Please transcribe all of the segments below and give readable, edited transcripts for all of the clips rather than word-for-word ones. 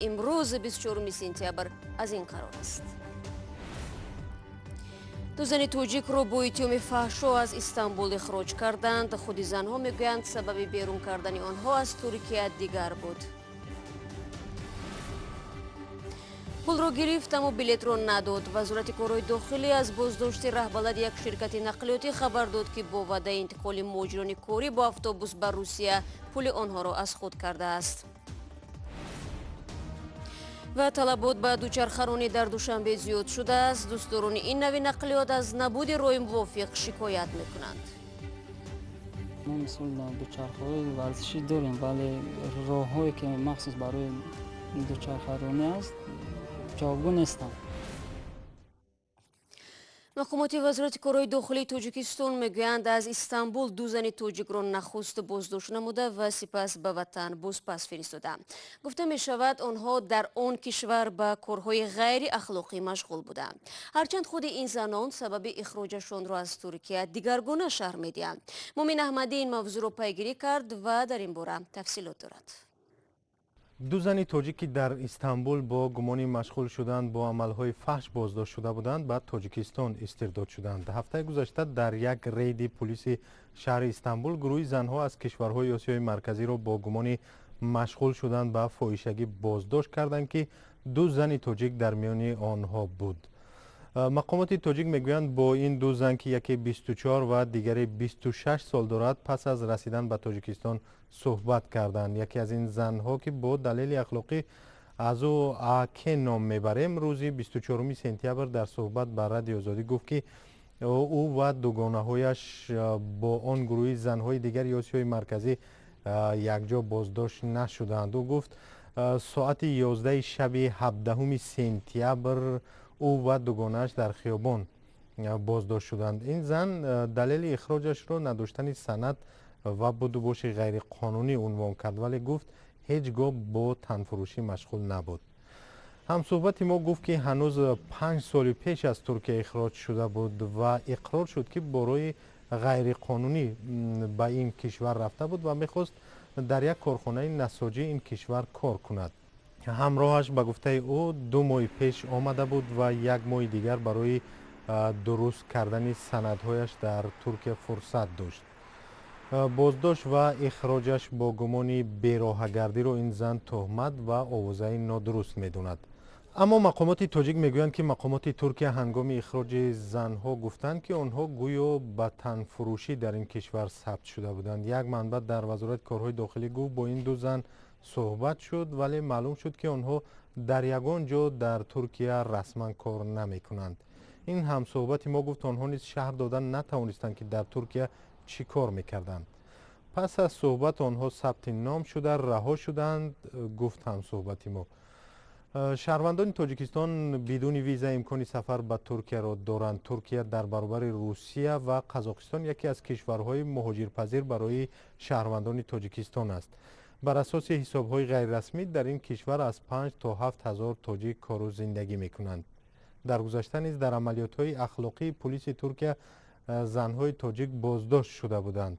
امروز 24 سентябр از این قرار است. دو زن توجیکро با اتهام فحشا از استانبول اخراج کردند. خود زنها میگویند سبب بیرون کردن آنها از ترکیه دیگر بود. پول را گرفت اما بلیط را نداد. وزارت کارهای داخلی از بازداشتی روحبلدی یک شرکت نقلیاتی خبر داد که با وعده انتقال مهاجران کاری با اتوبوس به روسیه پول آنها را از خود کرده است. و طلبات به دوچرخه‌رانی در دوشنبه زیاد شده است. دوستداران این نوع نقلیات از نبود راه موافق شکایت میکنند. ما مثلا دوچرخه‌های ورزشی داریم ولی راه‌هایی که مخصوص برای دوچرخه‌رانی است جاگون نیستند. مقامات وزارت کارهای داخلی تاجیکستان میگویند از استانبول دو زن توجیک را نخست بازداشت نموده و سپس به وطن بازپس فرستاده. گفته می شود آنها در آن کشور به کارهای غیر اخلاقی مشغول بودند. هرچند خود این زنان سبب اخراجشان را از ترکیه دیگرگونه شرح میدهند. مومن احمدی این موضوع را پیگیری کرد و در این باره تفصیلات دارد. دو زن تاجیکی در استانبول با گمان مشغول شدن با عملهای فحش بازداشت شده بودند بعد تاجیکستان استرداد شدند. هفته گذشته در یک رید پلیس شهر استانبول گروه زنها از کشورهای آسیای مرکزی را با گمان مشغول شدن به فاحشگی بازداشت کردند که دو زن تاجیک در میان آنها بود. مقامات تاجیک میگویند با این دو زن که یکی 24 و دیگری 26 سال دارد پس از رسیدن به تاجیکستان صحبت کردند. یکی از این زنها که با دلیل اخلاقی از او آکه نام میبریم روز 24 سентябр در صحبت به رادیو آزادی گفت که او و دوگانه‌هایش با آن گروه زنهای دیگر آسیای مرکزی یکجا بازداشت نشدند. او گفت ساعت 11 شب 17 سентябр او و دوگانه‌اش در خیابان بازداشت شدند. این زن دلیل اخراجش را نداشتن سند و بدوباش غیر قانونی عنوان کرد ولی گفت هیچگاه با تنفروشی مشغول نبود. همصحبت ما گفت که هنوز 5 سال پیش از ترکیه اخراج شده بود و اقرار شد که برای غیر قانونی به این کشور رفته بود و میخواست در یک کارخانه نساجی این کشور کار کند. همراهش به گفته او 2 ماه پیش آمده بود و 1 ماه دیگر برای درست کردن سندهایش در ترکیه فرصت داشت. بازداشت و اخراجش با گمان بیراهگردی رو این زن تهمت و آوازه نادرست میدوند. اما مقامات تاجیک میگویند که مقامات ترکیه هنگام اخراج زنها گفتند که آنها گویا به تن فروشی در این کشور ثبت شده بودند. یک منبع در وزارت کارهای داخلی گفت با این دو زن صحبت شد ولی معلوم شد که آنها در یگان جا در ترکیه رسما کار نمی کنند. این هم صحبت ما گفت آنها نیز شهر دادن نتوانستند که در ترکیه چی کار میکردند. پس از صحبت آنها ثبت نام شده رها شدند. گفت هم صحبت ما شهروندان تاجیکستان بدون ویزا امکان سفر به ترکیه را دارند. ترکیه در برابر روسیه و قزاقستان یکی از کشورهای مهاجرپذیر برای شهروندان تاجیکستان است. بر اساس حساب‌های غیر رسمی در این کشور از 5 تا 7 هزار تاجیک کار و زندگی میکنند. در گذشته نیز در عملیات‌های اخلاقی پلیس ترکیه زنهای تاجیک بازداشت شده بودند.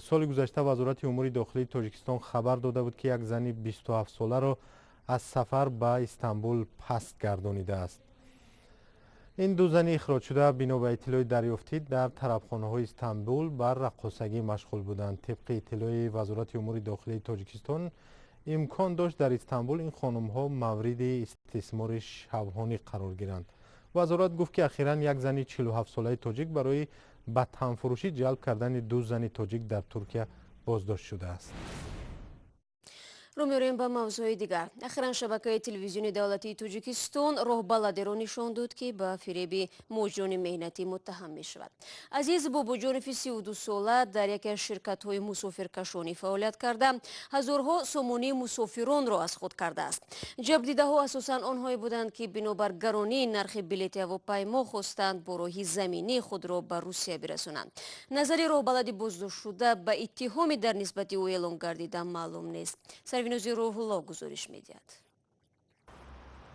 سال گذشته وزارت امور داخلی تاجیکستان خبر داده بود که یک زن 27 ساله را از سفر به استانبول پست گردانیده است. این دو زن اخراج شده بنا به اطلاع دریافتی در طربخانه‌های استانبول بر رقاصگی مشغول بودند. طبق اطلاع وزارت امور داخلی تاجیکستان امکان داشت در استانبول این خانم‌ها مورد استثمار شبانه قرار گیرند. وزارت گفت که اخیراً یک زن 47 ساله تاجیک برای به تنفروشی جلب کردن دو زن تاجیک در ترکیه بازداشت شده است. رو می‌رویم به موضوع دیگر. اخیراً شبکه تلویزیونی دولتی تاجیکستان روҳбалади را نشان داد که به فیреби مهاجران مهنتی متهم می شود. عزیز باباجانوفی 32 ساله در یکی از شرکت‌های مسافرکشانی فعالیت کرده هزارها سامانه مسافران را از خود کرده است. جبردیده‌ها اساساً آنهایی بودند که بنابر گرانی نرخ بلیط هواپیما خواستند با راه زمینی خود را به روسیه برسانند. نظر روҳбалади بازداشت شده به اتهامی در نسبت او اعلام گردیده معلوم نیست. سروینوزی روح‌الله گزارش می‌دهد.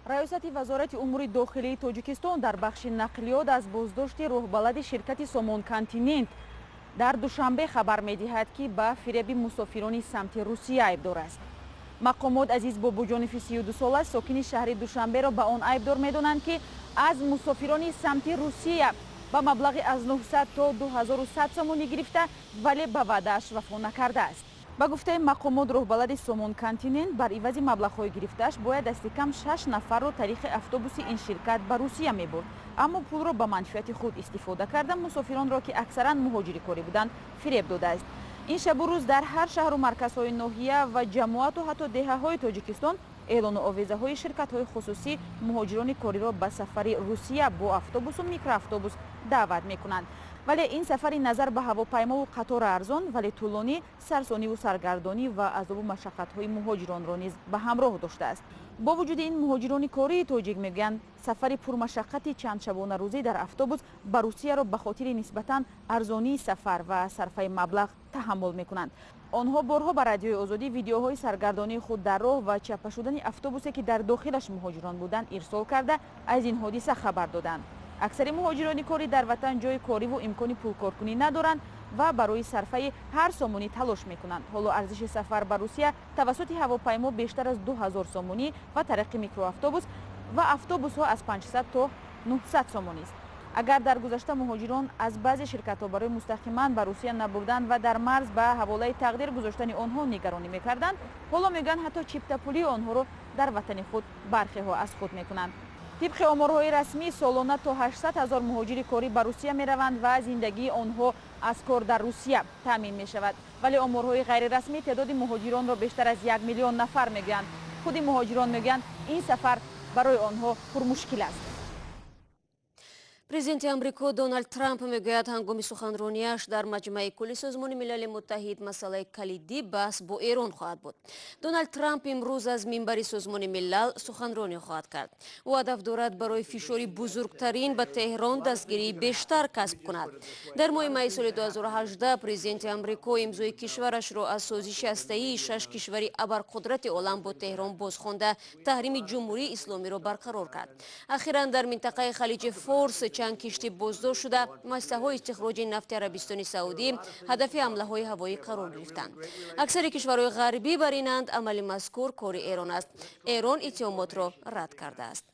رئیست وزارت امور داخلی تاجیکستان در بخش نقلیات از بازداشت روҳбалади شرکت سامان کانتیننت در دوشنبه خبر می‌دهد که به فریب مسافران سمت روسیه ایبدار است. мақомот азиз бобоҷонови 32 сола сокини шаҳри душанберо ба он айбдор медонанд ки аз мусофирони самти русия ба маблағи аз 900 то 2100 сомонӣ гирифта, вале ба ваъдааш вафо накардааст. ба гуфтаи мақомот роҳбалади Сомон континент бар ивази маблағҳои гирифтааш бояд дасти кам 6 нафарро тариқи автобуси ин ширкат ба Русия мебурд, аммо пулро ба манфиати худ истифода карда мусофиронро ки аксаран муҳоҷири корӣ буданд фиреб додааст. ин шабу рӯз дар ҳар шаҳру марказҳои ноҳия ва ҷамоату ҳатто деҳаҳои Тоҷикистон эълону овезаҳои ширкатҳои хусусӣ муҳоҷирони кориро ба сафари Русия бо автобусу микроавтобус даъват мекунанд. вале ин сафари назар ба ҳавопаймову қатор арзон вале тӯлонӣ, сарсониву саргардонӣ ва азобу машаққатҳои муҳоҷиронро низ ба ҳамроҳ доштааст. бо вуҷуди ин муҳоҷирони кории тоҷик мегӯянд сафари пурмашаққати чандшабонарӯзӣ дар автобус ба Русияро ба хотири нисбатан арзонии сафар ва сарфаи маблағ таҳаммул мекунанд. онҳо борҳо ба радиои озодӣ видеоҳои саргардонии худ дар роҳ ва чапа шудани автобусе ки дар дохилаш муҳоҷирон буданд ирсол карда аз ин ҳодиса хабар доданд. аксари муҳоҷирони корӣ дар ватан ҷои кориву имкони пулкоркунӣ надоранд ва барои сарфаи ҳар сомонӣ талош мекунанд. ҳоло арзиши сафар ба Русия тавассути ҳавопаймо бештар аз 2000 сомонӣ ва тариқи микроавтобус ва автобусҳо аз 500 то 900 сомонист. агар дар гузашта муҳоҷирон аз баъзе ширкатҳо барои мустақиман ба Русия набурдан ва дар марз ба ҳаволаи тақдир гузоштани онҳо нигаронӣ мекарданд, ҳоло мегӯянд ҳатто чиптапулии онҳоро дар ватани худ бархеҳо аз худ мекунанд. тибқи оморҳои расмӣ солона то 800 000 муҳоҷири корӣ ба Русия мераванд ва зиндагии онҳо аз кор дар Русия таъмин мешавад. вале оморҳои ғайрирасмӣ теъдоди муҳоҷиронро бештар аз 1 миллион нафар мегӯянд. худи муҳоҷирон мегӯянд ин сафар барои онҳо пурмушкил аст. президенти амрико Дональд Трамп мегӯяд ҳангоми суханрониаш дар Маҷмаи кулли созмони милали муттаҳид масъалаи калидӣ баҳс бо Эрон хоҳад буд. Дональд Трамп имрӯз аз минбари созмони милал суханронӣ хоҳад кард. ӯ ҳадаф дорад барои фишори бузургтарин ба Теҳрон дастгирии бештар касб кунад. дар моҳи майи соли 2018 президенти амрико имзои кишварашро аз созиши ҳастаии 6 кишвари абарқудрати олам бо Теҳрон бозхонда таҳрими ҷумҳурии исломиро барқарор кард. ахиран дар минтақаи халиҷи Форс чанд кишти боздошт шуда муассисаҳои истихроҷи нафти Арабистони Саудӣ ҳадафи ҳамлаҳои ҳавоӣ қарор гирифтанд. аксари кишварҳои ғарбӣ бар инанд амали мазкур кори Эрон аст. Эрон иттиҳомотро рад кардааст.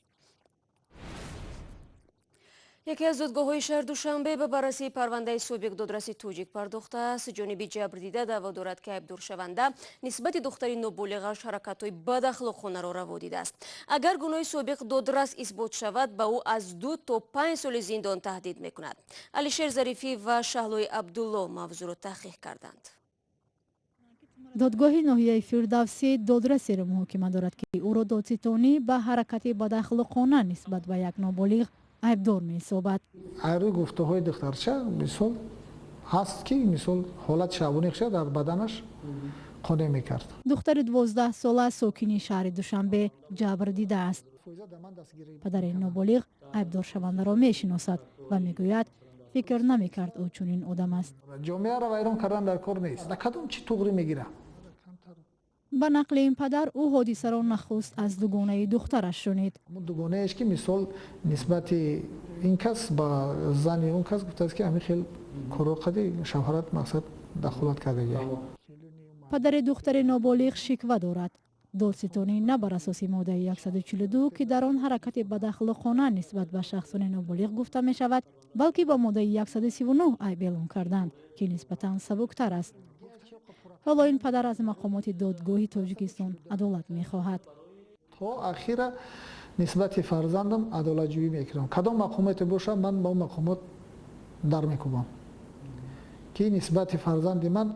яке аз додгоҳҳои шаҳр Душанбе ба баррасии парвандаи собиқ додраси тоҷик пардохтааст. ҷониби ҷабрдида даъво дорад ки айбдоршаванда нисбати духтари ноболиғаш ҳаракатҳои бадахлоқонаро раво дидааст. агар гуноҳи собиқ додрас исбот шавад ба ӯ аз 2 то 5 соли зиндон таҳдид мекунад. Алишер Зарифӣ ва Шаҳлои Абдулло мавзӯъро таҳқиқ карданд. додгоҳи ноҳияи Фирдавсӣ додрасеро муҳокима дорад ки ӯро додситонӣ ба ҳаракати бадахлоқона нисбат ба як ноболиғ айбдор меҳисобад. айрӯи гуфтаҳои духтарча мисол ҳаст ки мисол ҳолати шабонихша дар баданаш қонеъ мекард. духтари 12 сола сокини шаҳри Душанбе ҷабр дидааст. падари ноболиғ айбдоршавандаро мешиносад ва мегӯяд фикр намекард ӯ чунин одам аст. ҷомеаро вайрон кардан дар кор нест. дар кадом чӣ туғри мегирад? ба нақли ин падар ӯ ҳодисаро нахуст аз дугонаи духтараш шунид. дугонаеш ки мисол нисбати ин кас ба зани он кас гуфтааст ки ҳамин хел корро қади шавҳарат мақсад дахолат кардагӣ. падари духтари ноболиғ шиква дорад. додситонӣ на бар асоси моддаи 142 ки дар он ҳаракати бадахлоқона нисбат ба шахсони ноболиғ гуфта мешавад, балки ба моддаи 139 айб эълон карданд ки нисбатан сабуктар аст. ҳоло ин падар аз мақомоти додгоҳи Тоҷикистон адолат мехоҳад. то ахира нисбати фарзандам адолатҷӯӣ мекунам. кадом мақомоте бошад ман ба он мақомот дар мекубам ки нисбати фарзанди ман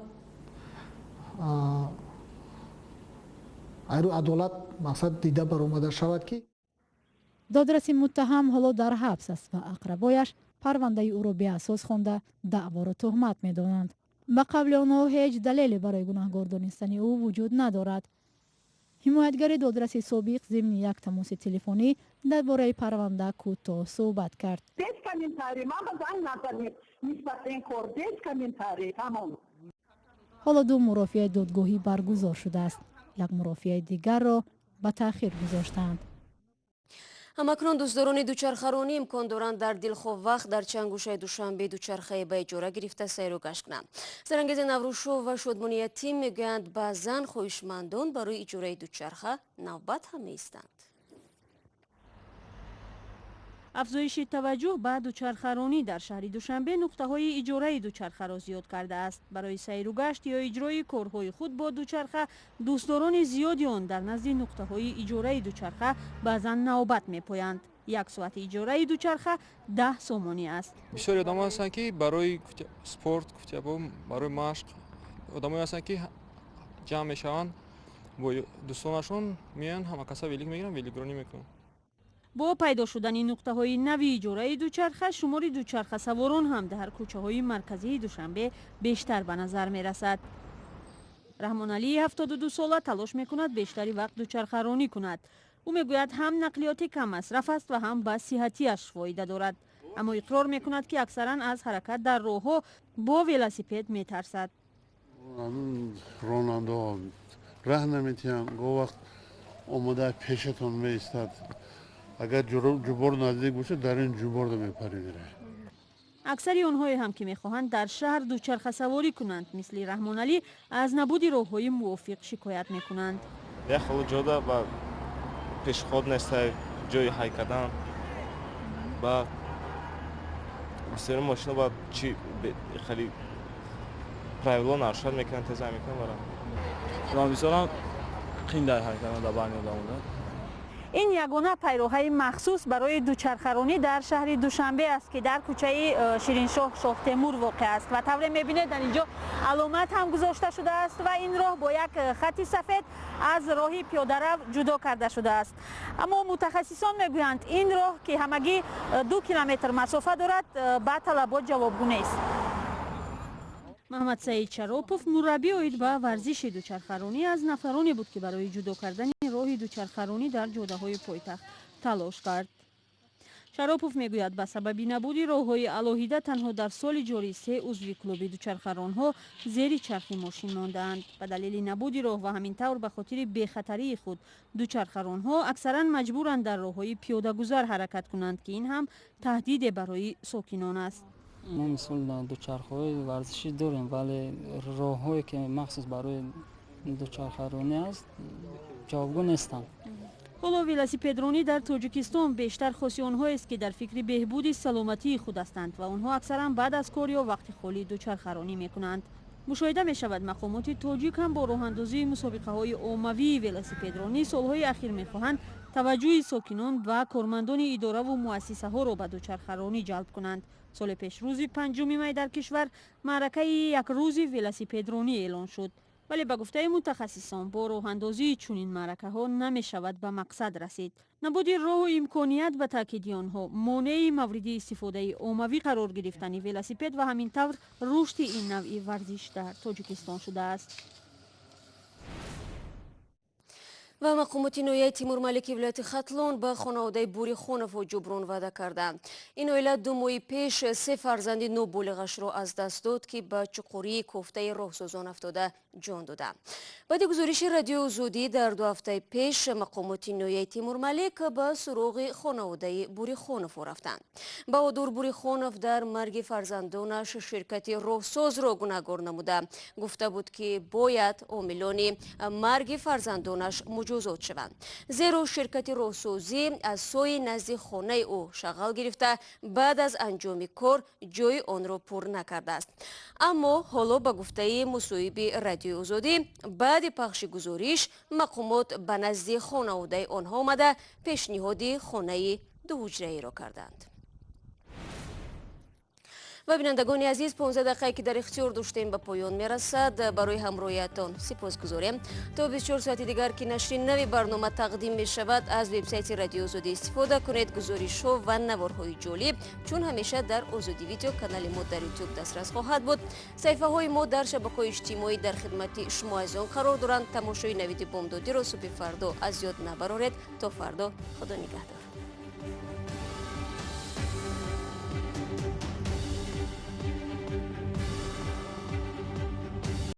айрӯ адолат мақсад дида баромада шавад ки додраси муттҳам ҳоло дар ҳабс аст ва ақрабояш парвандаи ӯро беасос хонда даъворо тӯҳмат медонанд. ба қавли онҳо ҳеҷ далеле барои гунаҳгор донистани ӯ вуҷуд надорад. ҳимоятгари додраси собиқ зимни як тамоси телефонӣ дар бораи парванда кӯтоҳ суҳбат кард. ҳоло ду мурофиаи додгоҳӣ баргузор шудааст. як мурофиаи дигарро ба таъхир гузоштанд. ҳамакнун дӯстдорони дучархаронӣ имкон доранд дар дилхоҳ вақт дар чанд гӯшаи душанбе дучархае ба иҷора гирифта сайру гашт кунанд. Сарангези Наврӯзшоҳ ва Шодмони Ятим мегӯянд баъзан хоҳишмандон барои иҷораи дучарха навбат ҳам меистанд. афзоиши таваҷҷӯҳ ба дучархаронӣ дар шаҳри Душанбе нуқтаҳои иҷораи дучархаро зиёд кардааст. Барои сайру гашт ё иҷрои корҳои худ бо дучарха дӯстдорони зиёди он дар назди нуқтаҳои иҷораи дучарха баъзан навбат мепоянд. Як соати иҷораи дучарха 10 сомонӣ аст. бисёри одамон ҳастанд ки барои спорт, барои машқ одамоне ҳастанд ки ҷамъ мешаванд бо дӯстонашон меянд ҳама каса велик мегиранд, великронӣ мекунанд. бо пайдо шудани нуқтаҳои нави иҷораи дучарха шумори дучархасаворон ҳам дар кӯчаҳои марказии Душанбе бештар ба назар мерасад. Раҳмоналии 72 сола талош мекунад бештари вақт дучархаронӣ кунад. ӯ мегӯяд ҳам нақлиёти каммасраф аст ва ҳам ба сиҳатиаш фоида дорад. аммо иқрор мекунад ки аксаран аз ҳаракат дар роҳҳо бо велосипед метарсад. ронандаҳо раҳ наметиҳанд, гоҳ вақт омодаи пешатон меистад. агар ҷубор наздик бошад дар ин ҷуборда мепаридира. аксари онҳое ҳам ки мехоҳанд дар шаҳр дучархасаворӣ кунанд мисли Раҳмоналӣ аз набуди роҳҳои мувофиқ шикоят мекунанд. яхело ҷода ба пешход неста ҷои ҳай кардан ба бисёри мошина ба чи хеле правило нарушад мекунанд теза мекунанд барам бисёрам қиндай ҳай кардан дар байни одамон. ин ягона пайроҳаи махсус барои дучархаронӣ дар шаҳри Душанбе аст ки дар кӯчаи Шириншоҳ Шоҳтемур воқеъ аст ва тавре мебинед дар инҷо аломат ҳам гузошта шудааст ва ин роҳ бо як хати сафед аз роҳи пиёдарав ҷудо карда шудааст. аммо мутахассисон мегӯянд ин роҳ ки ҳамагӣ 2 километр масофа дорад ба талабот ҷавобгӯ нест. Маҳмад Саид Шаропов мураббӣ оид ба варзиши дучархаронӣ аз нафароне буд ки барои ҷудо кардани роҳи дучархаронӣ дар ҷодаҳои пойтахт талош кард. Шаропов мегӯяд ба сабаби набуди роҳҳои алоҳида танҳо дар соли ҷорӣ 3 узви клуби дучархаронҳо зери чархи мошин мондаанд. Ба далели набуди роҳ ва ҳамин тавр ба хотири бехатарии худ дучархаронҳо аксаран маҷбуранд дар роҳҳои пиёдагузар ҳаракат кунанд ки ин ҳам таҳдиде барои сокинон аст. мо мисол дучархҳои варзишӣ дорем, вале роҳҳое ки махсус барои дучархаронӣ аст ҷавобгӯ нестанд. ҳоло велосипедронӣ дар Тоҷикистон бештар хоси онҳоест ки дар фикри беҳбуди саломатии худ ҳастанд ва онҳо аксаран баъд аз кор ё вақти холӣ дучархаронӣ мекунанд. мушоҳида мешавад мақомоти тоҷик ҳам бо роҳандозии мусобиқаҳои оммавии велосипедронӣ солҳои ахир мехоҳанд таваҷҷӯҳи сокинон ва кормандони идораву муассисаҳоро ба дучархаронӣ ҷалб кунанд. соли пеш рӯзи 5 май дар кишвар маъракаи якрӯзи велосипедронӣ эълон шуд. вале ба гуфтаи мутахассисон бо роҳандозии чунин маъракаҳо намешавад ба мақсад расид. набуди роҳу имконият ба таъкиди онҳо монеи мавриди истифодаи оммавӣ қарор гирифтани велосипед ва ҳамин тавр рушди ин навъи варзиш дар Тоҷикистон шудааст. ва мақомоти ноҳияи Тимур-Малики вилояти Хатлон ба хонаводаи Бурихоновҳо ҷуброн ваъда карданд. ин оила 2 моҳи пеш 3 фарзанди ноболиғашро аз даст дод ки ба чуқурии кофтаи роҳсозон афтода ҷон доданд. баъди гузориши радиои Озодӣ дар 2 ҳафтаи пеш мақомоти ноҳияи Тимур-Малик ба суроғи хонаводаи Бурихоновҳо рафтанд. Баҳодур Бурихонов дар марги фарзандонаш ширкати роҳсозро гунаҳгор намуда гуфта буд ки бояд омилони марги фарзандонаш муҷозот шаванд. зеро ширкати роҳсозӣ аз сои назди хонаи ӯ шағал гирифта баъд аз анҷоми кор ҷои онро пур накардааст. аммо ҳоло ба гуфтаи мусоҳиби радиои Озодӣ баъди пахши гузориш мақомот ба назди хонаводаи онҳо омада пешниҳоди хонаи дуҳуҷраиро карданд. ва бинандагони азиз 15 дақиқае ки дар ихтиёр доштем ба поён мерасад. барои ҳамроҳиятон сипосгузорем. то 24 соати дигар ки нашри нави барнома тақдим мешавад аз вебсайти радиои Озодӣ истифода кунед. гузоришҳо ва наворҳои ҷолиб чун ҳамеша дар Озодӣ видео канали мо дар YouTube дастрас хоҳад буд. саҳифаҳои мо дар шабакаҳои иҷтимоӣ дар хидмати шумо азизон қарор доранд. тамошои навиди бомдодиро субҳи фардо аз ёд набароред. то фардо худо нигаҳдор.